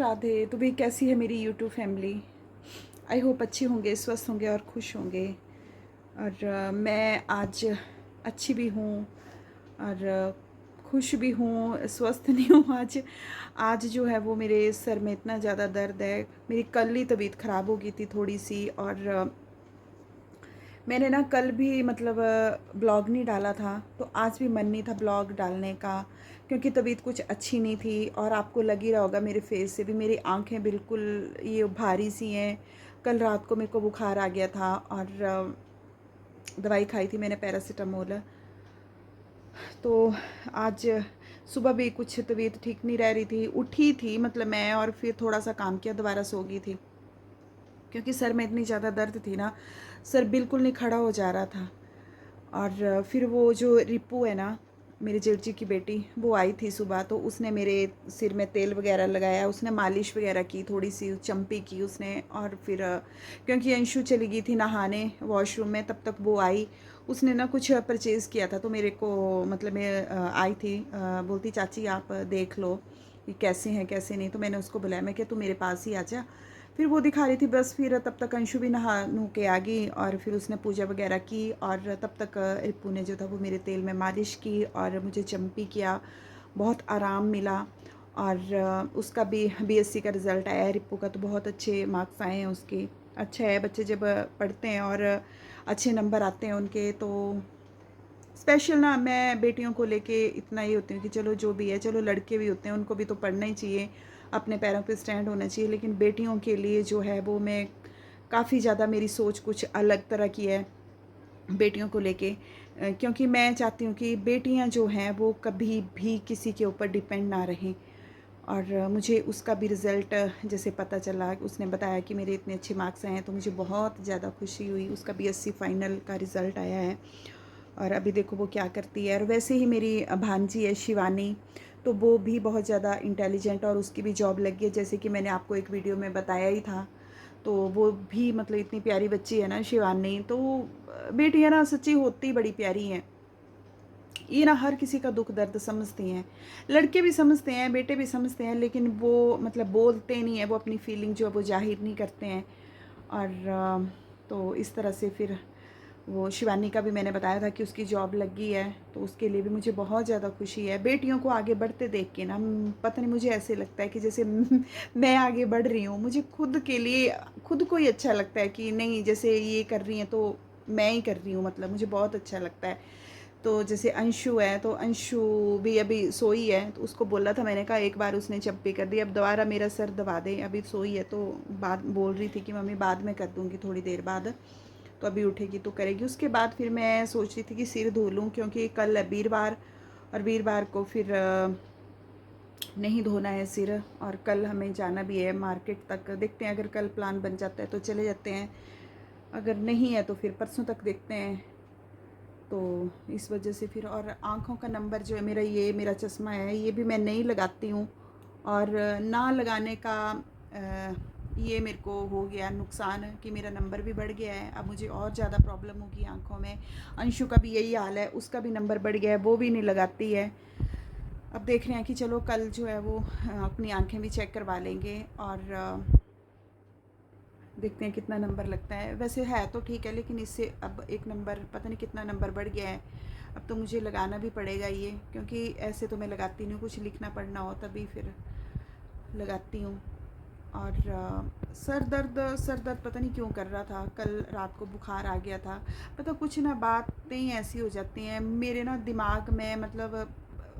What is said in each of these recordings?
राधे। तो भाई कैसी है मेरी यूट्यूब फैमिली। आई होप अच्छी होंगे, स्वस्थ होंगे और खुश होंगे। और मैं आज अच्छी भी हूँ और खुश भी हूँ, स्वस्थ नहीं हूँ आज। आज जो है वो मेरे सर में इतना ज़्यादा दर्द है। मेरी कल ही तबीयत ख़राब हो गई थी थोड़ी सी। और मैंने ना कल भी मतलब ब्लॉग नहीं डाला था, तो आज भी मन नहीं था ब्लॉग डालने का, क्योंकि तबीयत कुछ अच्छी नहीं थी। और आपको लग ही रहा होगा मेरे फेस से भी, मेरी आंखें बिल्कुल ये भारी सी हैं। कल रात को मेरे को बुखार आ गया था और दवाई खाई थी मैंने, पैरासीटामोल। तो आज सुबह भी कुछ तबीयत ठीक नहीं रह रही थी। उठी थी मतलब मैं, और फिर थोड़ा सा काम किया, दोबारा सो गई थी, क्योंकि सर में इतनी ज़्यादा दर्द थी ना, सर बिल्कुल नहीं खड़ा हो जा रहा था। और फिर वो जो रिपू है ना, मेरे जेठ जी की बेटी, वो आई थी सुबह, तो उसने मेरे सिर में तेल वगैरह लगाया, उसने मालिश वगैरह की, थोड़ी सी चंपी की उसने। और फिर क्योंकि अंशु चली गई थी नहाने वॉशरूम में, तब तक वो आई। उसने ना कुछ परचेज़ किया था, तो मेरे को मतलब मैं आई थी, बोलती चाची आप देख लो कि कैसे हैं कैसे नहीं। तो मैंने उसको बुलाया, मैं क्या तू मेरे पास ही आ जा। फिर वो दिखा रही थी बस। फिर तब तक अंशु भी नहा नू के आ गई, और फिर उसने पूजा वगैरह की। और तब तक रिपू ने जो था वो मेरे तेल में मालिश की और मुझे चंपी किया, बहुत आराम मिला। और उसका भी बीएससी का रिज़ल्ट आया है रिपू का, तो बहुत अच्छे मार्क्स आए हैं उसके। अच्छा है, बच्चे जब पढ़ते हैं और अच्छे नंबर आते हैं उनके, तो स्पेशल ना मैं बेटियों को लेके इतना ही होती हूँ कि चलो जो भी है, चलो लड़के भी होते हैं, उनको भी तो पढ़ना ही चाहिए, अपने पैरों पे स्टैंड होना चाहिए। लेकिन बेटियों के लिए जो है वो मैं काफ़ी ज़्यादा, मेरी सोच कुछ अलग तरह की है बेटियों को लेके। क्योंकि मैं चाहती हूँ कि बेटियाँ जो हैं वो कभी भी किसी के ऊपर डिपेंड ना रहें। और मुझे उसका भी रिज़ल्ट जैसे पता चला, उसने बताया कि मेरे इतने अच्छे मार्क्स आए हैं, तो मुझे बहुत ज़्यादा खुशी हुई। उसका बीएससी फाइनल का रिज़ल्ट आया है, और अभी देखो वो क्या करती है। और वैसे ही मेरी भांजी है शिवानी, तो वो भी बहुत ज़्यादा इंटेलिजेंट, और उसकी भी जॉब लग गई है, जैसे कि मैंने आपको एक वीडियो में बताया ही था। तो वो भी मतलब इतनी प्यारी बच्ची है ना शिवानी। तो बेटियाँ ना सच्ची होती बड़ी प्यारी हैं। ये ना हर किसी का दुख दर्द समझती हैं, लड़के भी समझते हैं, बेटे भी समझते हैं, लेकिन वो मतलब बोलते नहीं हैं, वो अपनी फीलिंग जो है वो जाहिर नहीं करते हैं। और तो इस तरह से फिर वो शिवानी का भी मैंने बताया था कि उसकी जॉब लग गई है, तो उसके लिए भी मुझे बहुत ज़्यादा खुशी है। बेटियों को आगे बढ़ते देख के ना, पता नहीं मुझे ऐसे लगता है कि जैसे मैं आगे बढ़ रही हूँ। मुझे खुद के लिए, खुद को ही अच्छा लगता है कि नहीं, जैसे ये कर रही हैं तो मैं ही कर रही हूँ, मतलब मुझे बहुत अच्छा लगता है। तो जैसे अंशु है, तो अंशु भी अभी सोई है, तो उसको बोला था मैंने, कहा एक बार उसने चप्पी कर दी, अब दोबारा मेरा सर दबा दे। अभी सोई है, तो बात बोल रही थी कि मम्मी बाद में कर दूँगी थोड़ी देर बाद। तो अभी उठेगी तो करेगी। उसके बाद फिर मैं सोच रही थी कि सिर धो लूँ, क्योंकि कल है वीरवार, और वीरवार को फिर नहीं धोना है सिर। और कल हमें जाना भी है मार्केट तक, देखते हैं, अगर कल प्लान बन जाता है तो चले जाते हैं, अगर नहीं है तो फिर परसों तक देखते हैं। तो इस वजह से फिर, और आँखों का नंबर जो है मेरा, ये मेरा चश्मा है, ये भी मैं नहीं लगाती हूँ। और ना लगाने का ये मेरे को हो गया नुकसान कि मेरा नंबर भी बढ़ गया है। अब मुझे और ज़्यादा प्रॉब्लम होगी आँखों में। अंशु का भी यही हाल है, उसका भी नंबर बढ़ गया है, वो भी नहीं लगाती है। अब देख रहे हैं कि चलो कल जो है वो अपनी आँखें भी चेक करवा लेंगे, और देखते हैं कितना नंबर लगता है। वैसे है तो ठीक है, लेकिन इससे अब एक नंबर, पता नहीं कितना नंबर बढ़ गया है। अब तो मुझे लगाना भी पड़ेगा ये, क्योंकि ऐसे तो मैं लगाती नहीं हूँ, कुछ लिखना पढ़ना हो तभी फिर लगाती हूँ। और सर दर्द पता नहीं क्यों कर रहा था, कल रात को बुखार आ गया था। पता कुछ ना, बातें ऐसी हो जाती हैं मेरे ना दिमाग में, मतलब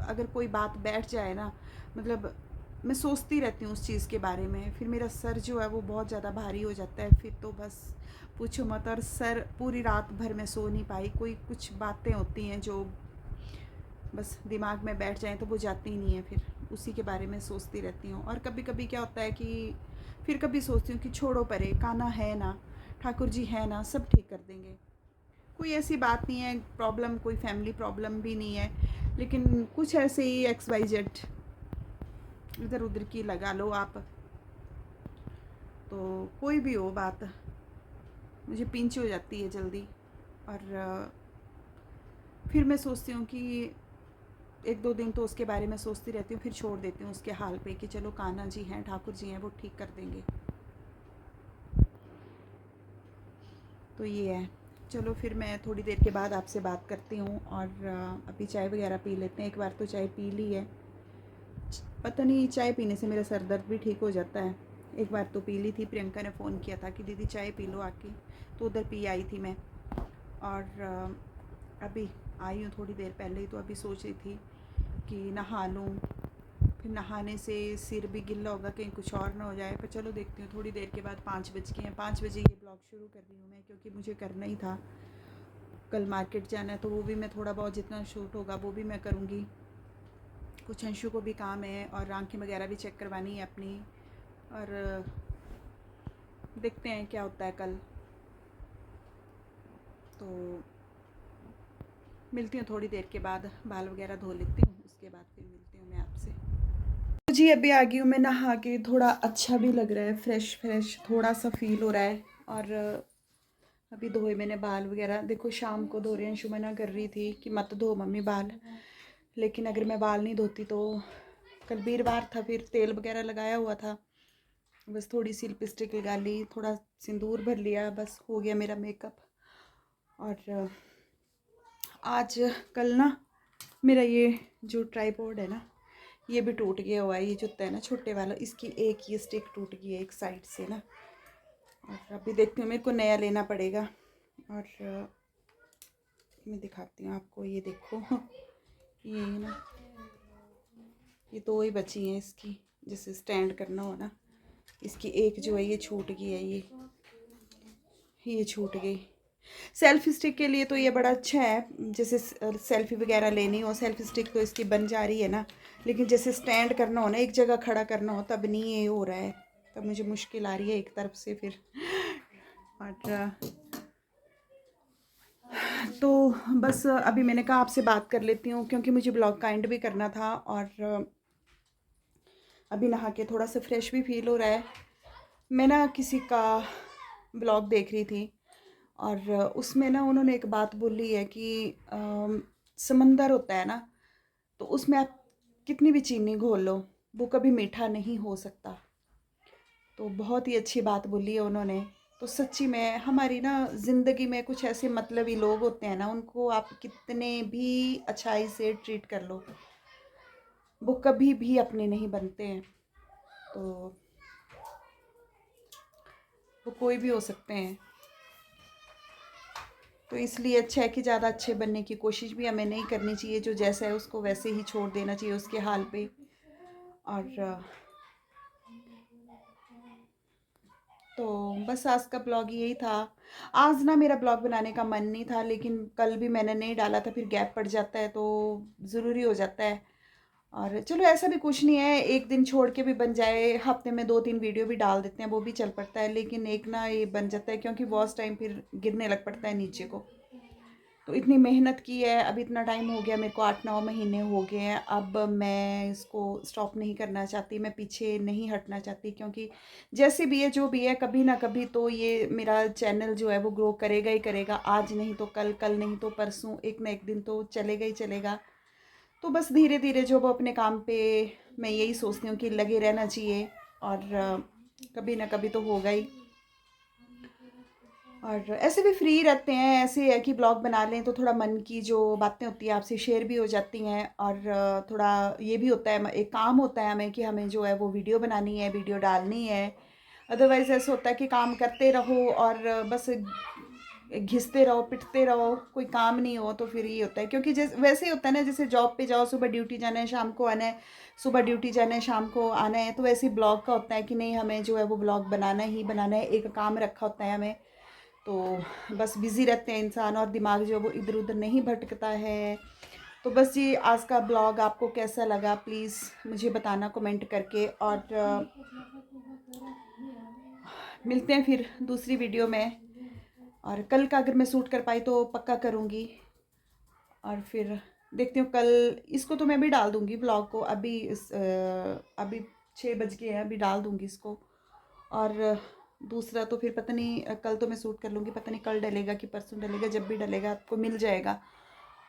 अगर कोई बात बैठ जाए ना, मतलब मैं सोचती रहती हूँ उस चीज़ के बारे में, फिर मेरा सर जो है वो बहुत ज़्यादा भारी हो जाता है। फिर तो बस पूछो मत। और सर पूरी रात भर मैं सो नहीं पाई, कोई कुछ बातें होती हैं जो बस दिमाग में बैठ जाएँ तो वो जाती ही नहीं है, फिर उसी के बारे में सोचती रहती हूँ। और कभी कभी क्या होता है कि फिर कभी सोचती हूँ कि छोड़ो परे, कान्हा है ना, ठाकुर जी है ना, सब ठीक कर देंगे। कोई ऐसी बात नहीं है, प्रॉब्लम कोई फैमिली प्रॉब्लम भी नहीं है, लेकिन कुछ ऐसे ही एक्स वाई जेड इधर उधर की लगा लो आप, तो कोई भी हो बात, मुझे पिंच हो जाती है जल्दी। और फिर मैं सोचती हूँ कि एक दो दिन तो उसके बारे में सोचती रहती हूँ, फिर छोड़ देती हूँ उसके हाल पे कि चलो कान्हा जी हैं, ठाकुर जी हैं, वो ठीक कर देंगे। तो ये है। चलो फिर मैं थोड़ी देर के बाद आपसे बात करती हूँ, और अभी चाय वगैरह पी लेते हैं। एक बार तो चाय पी ली है, पता नहीं चाय पीने से मेरा सर दर्द भी ठीक हो जाता है। एक बार तो पी ली थी, प्रियंका ने फ़ोन किया था कि दीदी चाय पी लो आके, तो उधर पी आई थी मैं। और अभी आई हूँ थोड़ी देर पहले ही, तो अभी सोच रही थी कि नहा लूँ, फिर नहाने से सिर भी गिल्ला होगा, कहीं कुछ और ना हो जाए। पर चलो देखती हूँ थोड़ी देर के बाद। 5 बज गए हैं, 5 बजे ये ब्लॉग शुरू कर रही हूँ मैं, क्योंकि मुझे करना ही था। कल मार्केट जाना है, तो वो भी मैं थोड़ा बहुत जितना शूट होगा वो भी मैं करूँगी। कुछ अंशु को भी काम है, और आँखें वगैरह भी चेक करवानी है अपनी। और देखते हैं क्या होता है कल। तो मिलती हूँ थोड़ी देर के बाद, बाल वगैरह धो लेती हूँ, उसके बाद फिर मिलती हूँ मैं आपसे। तो जी अभी आ गई हूँ मैं नहा के, थोड़ा अच्छा भी लग रहा है, फ्रेश फ्रेश थोड़ा सा फील हो रहा है। और अभी धोए मैंने बाल वगैरह, देखो शाम को धो रहे हैं। अंशु मना कर रही थी कि मत धो मम्मी बाल, लेकिन अगर मैं बाल नहीं धोती तो, कल वीरवार था, फिर तेल वगैरह लगाया हुआ था, बस थोड़ी सी लिपस्टिक लगा ली, थोड़ा सिंदूर भर लिया, बस हो गया मेरा मेकअप। और आज कल ना मेरा ये जो ट्राइपॉड है ना, ये भी टूट गया हुआ है। ये जो है ना छोटे वाला, इसकी एक ये स्टिक टूट गई है एक साइड से ना। और अभी देखती हूँ, मेरे को नया लेना पड़ेगा। और मैं दिखाती हूँ आपको, ये देखो ये ना, ये दो ही बची हैं इसकी, जैसे स्टैंड करना हो ना, इसकी एक जो है ये छूट गई है, ये छूट गई। सेल्फी स्टिक के लिए तो ये बड़ा अच्छा है, जैसे सेल्फी वगैरह लेनी हो, सेल्फी स्टिक तो इसकी बन जा रही है ना, लेकिन जैसे स्टैंड करना हो ना, एक जगह खड़ा करना हो, तब नहीं ये हो रहा है, तब मुझे मुश्किल आ रही है एक तरफ से फिर। और तो बस अभी मैंने कहा आपसे बात कर लेती हूँ, क्योंकि मुझे ब्लॉग का एंड भी करना था। और अभी नहा के थोड़ा सा फ्रेश भी फील हो रहा है। मैं ना किसी का ब्लॉग देख रही थी, और उसमें ना उन्होंने एक बात बोली है कि समंदर होता है ना, तो उसमें आप कितनी भी चीनी घोल लो, वो कभी मीठा नहीं हो सकता। तो बहुत ही अच्छी बात बोली है उन्होंने। तो सच्ची में हमारी ना ज़िंदगी में कुछ ऐसे मतलबी लोग होते हैं ना, उनको आप कितने भी अच्छाई से ट्रीट कर लो, वो कभी भी अपने नहीं बनते हैं। तो वो कोई भी हो सकते हैं। तो इसलिए अच्छा है कि ज़्यादा अच्छे बनने की कोशिश भी हमें नहीं करनी चाहिए, जो जैसा है उसको वैसे ही छोड़ देना चाहिए उसके हाल पे। और तो बस आज का ब्लॉग यही था। आज ना मेरा ब्लॉग बनाने का मन नहीं था, लेकिन कल भी मैंने नहीं डाला था, फिर गैप पड़ जाता है तो ज़रूरी हो जाता है। और चलो ऐसा भी कुछ नहीं है, एक दिन छोड़ के भी बन जाए, हफ्ते में 2-3 वीडियो भी डाल देते हैं, वो भी चल पड़ता है। लेकिन एक ना ये बन जाता है, क्योंकि वॉच टाइम फिर गिरने लग पड़ता है नीचे को। तो इतनी मेहनत की है, अब इतना टाइम हो गया मेरे को, 8-9 महीने हो गए हैं। अब मैं इसको स्टॉप नहीं करना चाहती, मैं पीछे नहीं हटना चाहती, क्योंकि जैसे भी है जो भी है, कभी ना कभी तो ये मेरा चैनल जो है वो ग्रो करेगा ही करेगा। आज नहीं तो कल, कल नहीं तो परसों, एक ना एक दिन तो चलेगा ही चलेगा। तो बस धीरे धीरे जो वो अपने काम पे, मैं यही सोचती हूँ कि लगे रहना चाहिए, और कभी ना कभी तो होगा ही। और ऐसे भी फ्री रहते हैं, ऐसे है कि ब्लॉग बना लें तो थोड़ा मन की जो बातें होती हैं आपसे शेयर भी हो जाती हैं। और थोड़ा ये भी होता है, एक काम होता है हमें कि हमें जो है वो वीडियो बनानी है, वीडियो डालनी है। अदरवाइज़ ऐसा होता है कि काम करते रहो और बस घिसते रहो, पिटते रहो, कोई काम नहीं हो, तो फिर ये होता है। क्योंकि जैसे वैसे ही होता है ना, जैसे जॉब पे जाओ, सुबह ड्यूटी जाना है, शाम को आना है, सुबह ड्यूटी जाना है, शाम को आना है, तो वैसे ही ब्लॉग का होता है कि नहीं, हमें जो है वो ब्लॉग बनाना ही बनाना है, एक काम रखा होता है हमें। तो बस बिज़ी रहते हैं इंसान, और दिमाग जो है वो इधर उधर नहीं भटकता है। तो बस ये आज का ब्लॉग आपको कैसा लगा, प्लीज़ मुझे बताना कमेंट करके। और मिलते हैं फिर दूसरी वीडियो में। और कल का अगर मैं शूट कर पाई तो पक्का करूँगी। और फिर देखती हूँ कल, इसको तो मैं भी डाल दूँगी ब्लॉग को, अभी 6 बज गए हैं, अभी डाल दूँगी इसको। और दूसरा तो फिर पता नहीं, कल तो मैं शूट कर लूँगी, पता नहीं कल डलेगा कि परसों डलेगा, जब भी डलेगा आपको मिल जाएगा।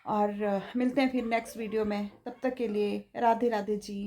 और मिलते हैं फिर नेक्स्ट वीडियो में। तब तक के लिए राधे राधे जी।